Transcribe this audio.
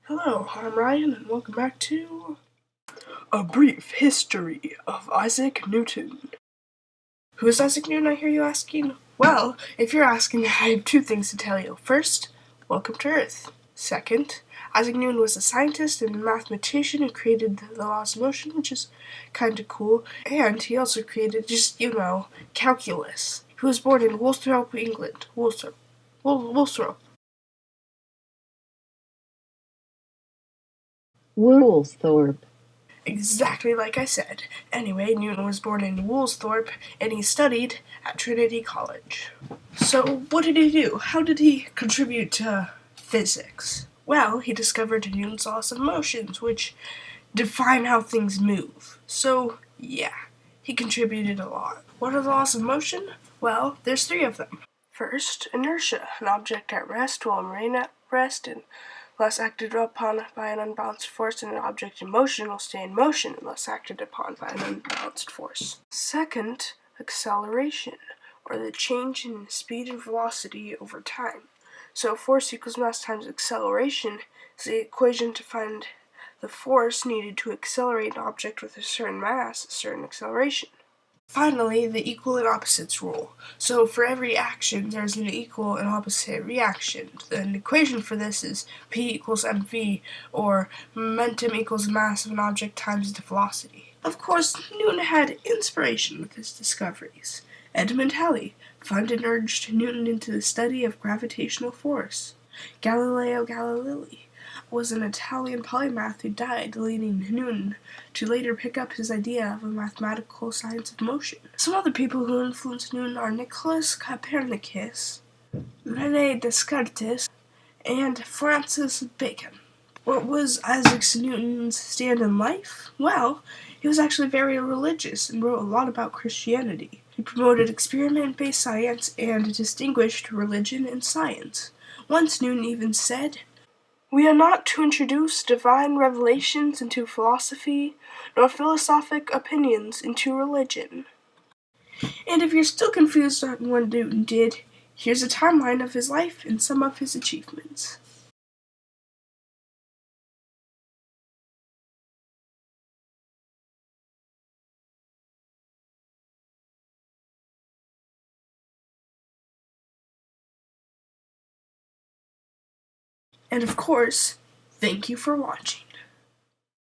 Hello, I'm Ryan, and welcome back to A Brief History of Isaac Newton. Who is Isaac Newton, I hear you asking? Well, if you're asking, I have two things to tell you. First, welcome to Earth. Second, Isaac Newton was a scientist and mathematician who created the laws of motion, which is kinda cool, and he also created calculus. He was born in Woolsthorpe, England. Woolsthorpe. Woolsthorpe. Exactly like I said. Anyway, Newton was born in Woolsthorpe, and he studied at Trinity College. So, what did he do? How did he contribute to physics? Well, he discovered Newton's laws of motions, which define how things move. So, yeah, he contributed a lot. What are the laws of motion? Well, there's three of them. First, inertia. An object at rest will remain at rest unless acted upon by an unbalanced force, and an object in motion will stay in motion unless acted upon by an unbalanced force. Second, acceleration, or the change in speed and velocity over time. So force equals mass times acceleration is the equation to find the force needed to accelerate an object with a certain mass, a certain acceleration. Finally, the equal and opposites rule. So for every action, there's an equal and opposite reaction. An equation for this is P equals mv, or momentum equals the mass of an object times the velocity. Of course, Newton had inspiration with his discoveries. Edmund Halley found and urged Newton into the study of gravitational force. Galileo Galilei was an Italian polymath who died, leading Newton to later pick up his idea of a mathematical science of motion. Some other people who influenced Newton are Nicholas Copernicus, René Descartes, and Francis Bacon. What was Isaac Newton's stand in life? Well, he was actually very religious and wrote a lot about Christianity. He promoted experiment-based science and distinguished religion and science. Once Newton even said, "We are not to introduce divine revelations into philosophy, nor philosophic opinions into religion." And if you're still confused on what Newton did, here's a timeline of his life and some of his achievements. And of course, thank you for watching.